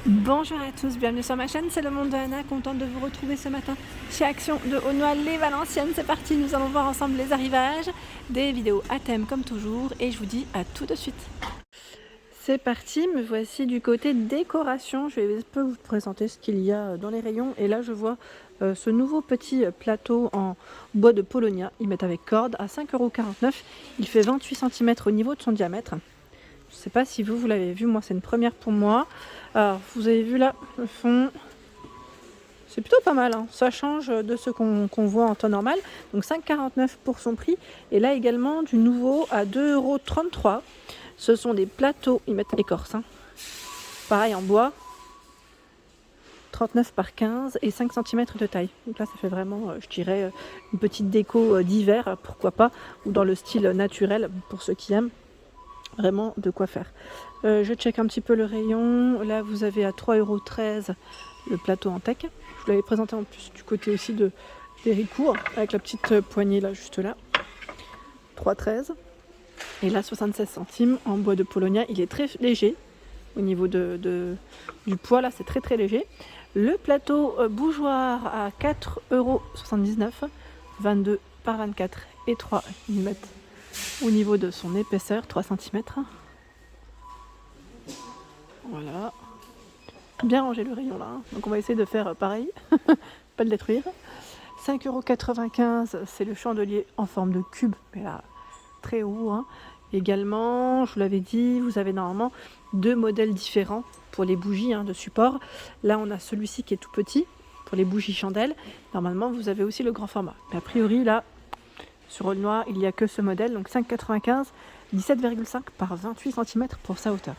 Bonjour à tous, bienvenue sur ma chaîne, c'est le monde de Anna, contente de vous retrouver ce matin chez Action de Aulnoy-les-Valenciennes. C'est parti, nous allons voir ensemble les arrivages, des vidéos à thème comme toujours et je vous dis à tout de suite. C'est parti, me voici du côté décoration. Je vais un peu vous présenter ce qu'il y a dans les rayons et là je vois ce nouveau petit plateau en bois de Polonia. Ils mettent avec corde à 5,49 €. Il fait 28 cm au niveau de son diamètre. Je ne sais pas si vous l'avez vu, moi c'est une première pour moi. Alors vous avez vu là le fond, c'est plutôt pas mal, hein. Ça change de ce qu'on voit en temps normal. Donc 5,49 € pour son prix. Et là également du nouveau à 2,33 €. Ce sont des plateaux, ils mettent écorce, hein. Pareil en bois, 39 par 15 et 5 cm de taille. Donc là ça fait vraiment, je dirais, une petite déco d'hiver, pourquoi pas, ou dans le style naturel pour ceux qui aiment. Vraiment de quoi faire. Je check un petit peu le rayon. Là vous avez à 3,13 € le plateau en teck. Je vous l'avais présenté en plus du côté aussi d'Héricourt avec la petite poignée là juste là. 3,13 €. Et là 76 centimes en bois de Polonia. Il est très léger au niveau du poids, là c'est très léger. Le plateau bougeoir à 4,79 €, 22 par 24 et 3 mm. Au niveau de son épaisseur, 3 cm. Voilà. Bien rangé le rayon là, hein. Donc on va essayer de faire pareil, pas le détruire. 5,95 €, c'est le chandelier en forme de cube, mais là très haut, hein. Également, je vous l'avais dit, vous avez normalement deux modèles différents pour les bougies, hein, de support. Là on a celui-ci qui est tout petit pour les bougies chandelles. Normalement vous avez aussi le grand format. Mais a priori là, sur Aulnoy, il n'y a que ce modèle, donc 5,95 €, 17,5 par 28 cm pour sa hauteur.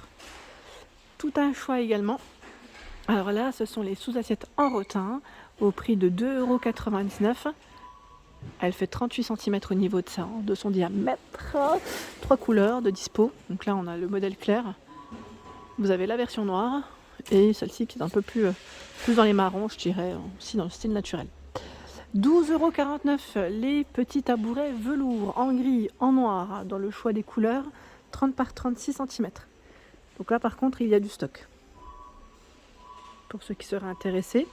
Tout un choix également. Alors là, ce sont les sous-assiettes en rotin au prix de 2,99 €. Elle fait 38 cm au niveau de son diamètre. 3 couleurs de dispo. Donc là, on a le modèle clair. Vous avez la version noire et celle-ci qui est un peu plus dans les marrons, je dirais, aussi dans le style naturel. 12,49 € les petits tabourets velours en gris, en noir, dans le choix des couleurs, 30 par 36 cm. Donc là par contre il y a du stock. Pour ceux qui seraient intéressés.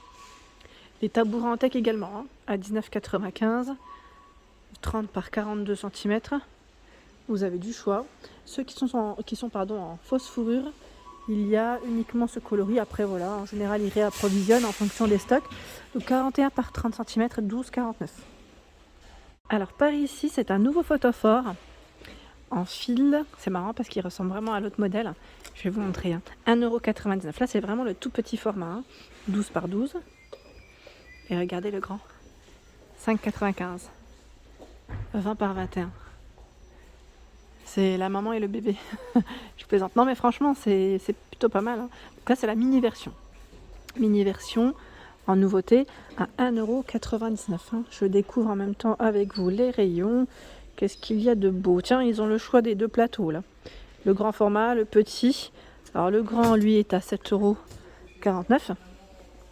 Les tabourets en teck également, hein, à 19,95 €, 30 par 42 cm. Vous avez du choix. Ceux qui sont en fausse fourrure, il y a uniquement ce coloris. Après voilà, en général ils réapprovisionnent en fonction des stocks. Donc 41 par 30 cm, 12,49 €. Alors par ici c'est un nouveau photophore en fil. C'est marrant parce qu'il ressemble vraiment à l'autre modèle. Je vais vous montrer, hein. 1,99 €. Là c'est vraiment le tout petit format, hein. 12 par 12. Et regardez le grand. 5,95 €. 20 par 21. C'est la maman et le bébé. Je plaisante. Non mais franchement c'est plutôt pas mal, hein. Donc là c'est la mini version. Mini version en nouveauté à 1,99 €, hein. Je découvre en même temps avec vous les rayons. Qu'est-ce qu'il y a de beau? Tiens, ils ont le choix des deux plateaux là. Le grand format, le petit. Alors le grand lui est à 7,49 €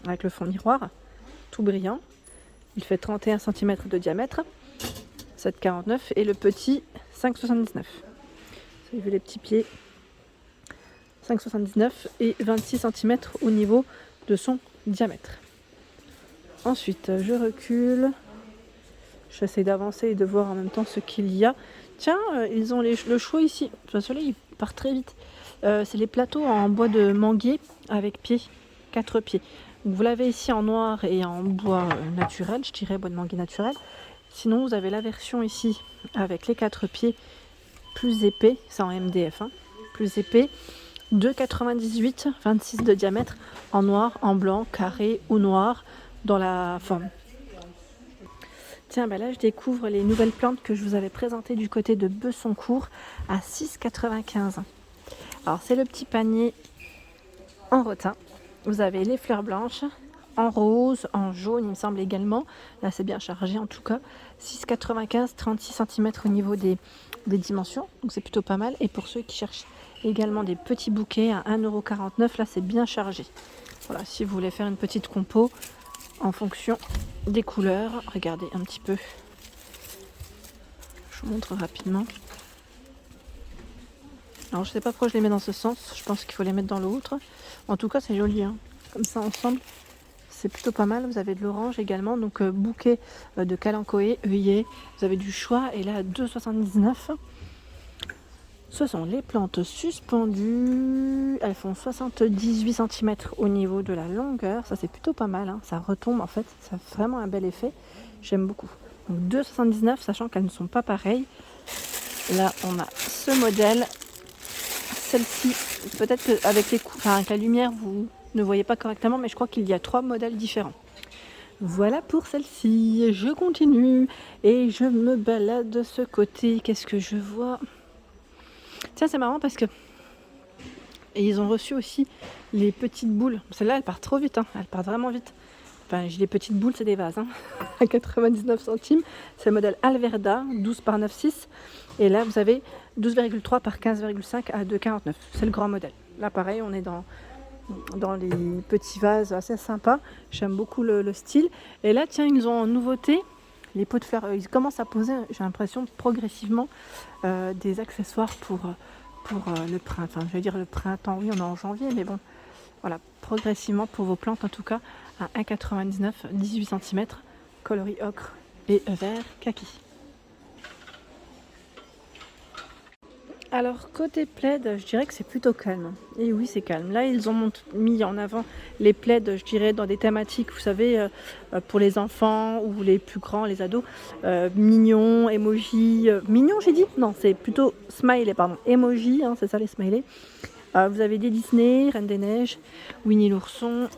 avec le fond miroir, tout brillant. Il fait 31 cm de diamètre. 7,49 € et le petit 5,79 €. Vous avez vu les petits pieds, 5,79 € et 26 cm au niveau de son diamètre. Ensuite je recule, j'essaie d'avancer et de voir en même temps ce qu'il y a. Tiens, ils ont le choix ici, le soleil il part très vite. C'est les plateaux en bois de manguier avec pieds, 4 pieds. Donc, vous l'avez ici en noir et en bois naturel, je dirais bois de manguier naturel. Sinon vous avez la version ici avec les 4 pieds plus épais, c'est en MDF, hein, plus épais, 2,98 €, 26 de diamètre, en noir, en blanc, carré ou noir dans la forme. Tiens, bah là je découvre les nouvelles plantes que je vous avais présentées du côté de Besoncourt à 6,95 €. Alors c'est le petit panier en rotin. Vous avez les fleurs blanches, en rose, en jaune il me semble également. Là c'est bien chargé en tout cas. 6,95 €, 36 cm au niveau des dimensions. Donc c'est plutôt pas mal. Et pour ceux qui cherchent également des petits bouquets à 1,49 €, là c'est bien chargé. Voilà, si vous voulez faire une petite compo en fonction des couleurs. Regardez un petit peu. Je vous montre rapidement. Alors je sais pas pourquoi je les mets dans ce sens, je pense qu'il faut les mettre dans l'autre. En tout cas c'est joli, hein. Comme ça ensemble, c'est plutôt pas mal. Vous avez de l'orange également, donc bouquet de kalanchoé, œillet, vous avez du choix. Et là, 2,79 €. Ce sont les plantes suspendues. Elles font 78 cm au niveau de la longueur. Ça, c'est plutôt pas mal, hein. Ça retombe en fait. Ça fait vraiment un bel effet. J'aime beaucoup. Donc 2,79 €, sachant qu'elles ne sont pas pareilles. Là, on a ce modèle. Celle-ci, peut-être qu'avec avec la lumière, vous ne voyez pas correctement, mais je crois qu'il y a 3 modèles différents. Voilà pour celle-ci. Je continue et je me balade de ce côté. Qu'est-ce que je vois ? Tiens, c'est marrant parce que ils ont reçu aussi les petites boules. Celles-là, elles partent trop vite, hein. Elles partent vraiment vite. Enfin, j'ai des petites boules, c'est des vases, hein. À 99 centimes. C'est le modèle Alverda, 12 par 9,6. Et là, vous avez 12,3 par 15,5 à 2,49. C'est le grand modèle. Là, pareil, on est dans les petits vases assez sympas. J'aime beaucoup le style. Et là, tiens, ils ont en nouveauté les pots de fleurs. Ils commencent à poser, j'ai l'impression, progressivement des accessoires pour le printemps. Enfin, je vais dire le printemps, oui, on est en janvier, mais bon, voilà, progressivement pour vos plantes en tout cas, à 1,99 €, 18 cm, coloris ocre et vert kaki. Alors côté plaid, je dirais que c'est plutôt calme. Et oui, c'est calme. Là, ils ont mis en avant les plaids, je dirais, dans des thématiques, vous savez, pour les enfants ou les plus grands, les ados. Mignon, emoji. Mignon, j'ai dit ? Non, c'est plutôt smiley, pardon. Emoji, hein, c'est ça les smileys. Vous avez des Disney, Reine des Neiges, Winnie l'ourson,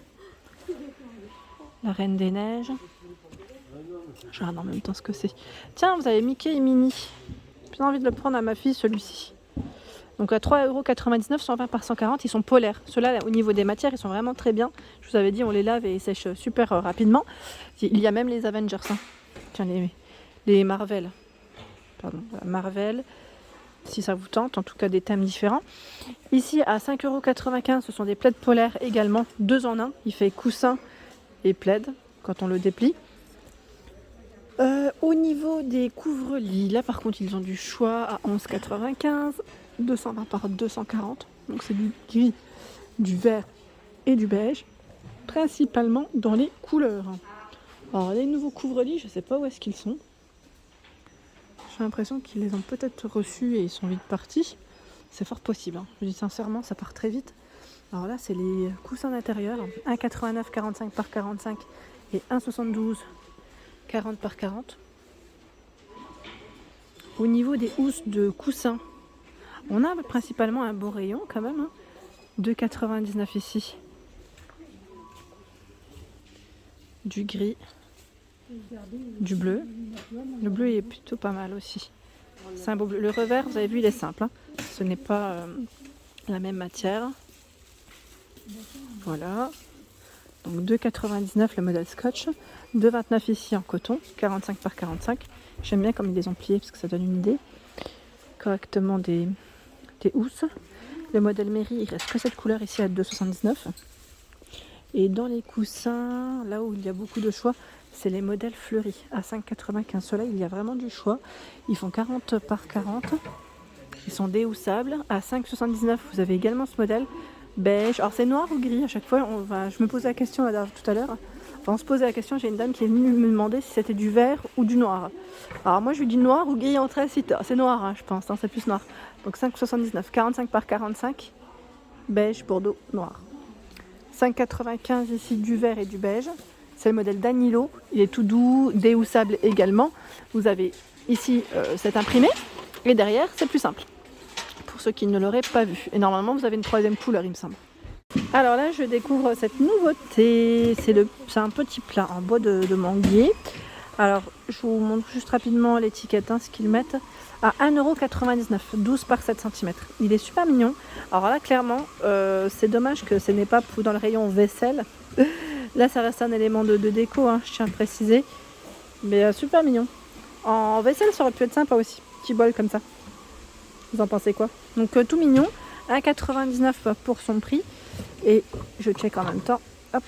la Reine des Neiges. Je regarde en même temps ce que c'est. Tiens, vous avez Mickey et Minnie. J'ai envie de le prendre à ma fille, celui-ci. Donc à 3,99 €, 120 par 140, ils sont polaires. Ceux-là, au niveau des matières, ils sont vraiment très bien. Je vous avais dit, on les lave et ils sèchent super rapidement. Il y a même les Avengers. Hein. Tiens, les Marvel. Pardon, Marvel. Si ça vous tente, en tout cas des thèmes différents. Ici, à 5,95 €, ce sont des plaids polaires également. 2 en 1. Il fait coussin et plaid quand on le déplie. Au niveau des couvre-lits, là par contre, ils ont du choix à 11,95 €. 220 par 240, donc c'est du gris, du vert et du beige, principalement dans les couleurs. Alors les nouveaux couvre-lits, je ne sais pas où est-ce qu'ils sont. J'ai l'impression qu'ils les ont peut-être reçus et ils sont vite partis. C'est fort possible, hein. Je dis sincèrement, ça part très vite. Alors là, c'est les coussins d'intérieur, 1,89 45 par 45 et 1,72 40 par 40. Au niveau des housses de coussins, on a principalement un beau rayon quand même, hein. 2,99 € ici. Du gris, du bleu. Le bleu est plutôt pas mal aussi. C'est un beau bleu. Le revers, vous avez vu, il est simple, hein. Ce n'est pas la même matière. Voilà. Donc 2,99 € le modèle Scotch. 2,29 € ici en coton, 45 par 45. J'aime bien comme ils les ont pliés parce que ça donne une idée correctement des housses. Le modèle Mairie, il reste que cette couleur ici à 2,79 €. Et dans les coussins, là où il y a beaucoup de choix, c'est les modèles fleuris à 5,95 €. Ceux-là, il y a vraiment du choix. Ils font 40 par 40. Ils sont déhoussables. À 5,79 €, vous avez également ce modèle beige. Alors c'est noir ou gris à chaque fois. Je me posais la question tout à l'heure. Enfin, on se posait la question, j'ai une dame qui est venue me demander si c'était du vert ou du noir. Alors moi je lui dis noir ou gris en 13. C'est noir, hein, je pense, hein, c'est plus noir. Donc 5,79 €, 45 par 45, beige, bordeaux, noir. 5,95 € ici du vert et du beige. C'est le modèle Danilo, il est tout doux, déhoussable également. Vous avez ici cet imprimé et derrière c'est plus simple. Pour ceux qui ne l'auraient pas vu. Et normalement vous avez une troisième couleur, il me semble. Alors là je découvre cette nouveauté. C'est un petit plat en bois de manguier. Alors je vous montre juste rapidement l'étiquette, hein, ce qu'ils mettent. À 1,99 €, 12 par 7 cm. Il est super mignon. Alors là clairement c'est dommage que ce n'est pas dans le rayon vaisselle. Là ça reste un élément de déco, hein, je tiens à préciser. Mais super mignon. En vaisselle ça aurait pu être sympa aussi. Petit bol comme ça. Vous en pensez quoi? Donc tout mignon. 1,99 € pour son prix. Et je check en même temps. Hop.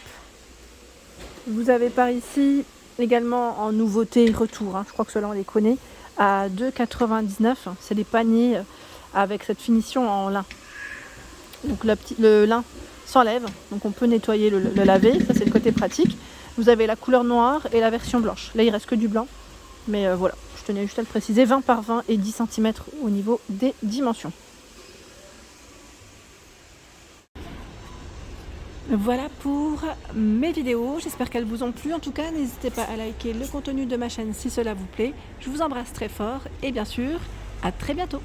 Vous avez par ici également en nouveauté retour, hein, je crois que ceux-là on les connaît, à 2,99 €. C'est des paniers avec cette finition en lin. Donc le lin s'enlève, donc on peut nettoyer le laver, ça c'est le côté pratique. Vous avez la couleur noire et la version blanche. Là il reste que du blanc, mais voilà, je tenais juste à le préciser, 20 par 20 et 10 cm au niveau des dimensions. Voilà pour mes vidéos, j'espère qu'elles vous ont plu. En tout cas, n'hésitez pas à liker le contenu de ma chaîne si cela vous plaît. Je vous embrasse très fort et bien sûr, à très bientôt.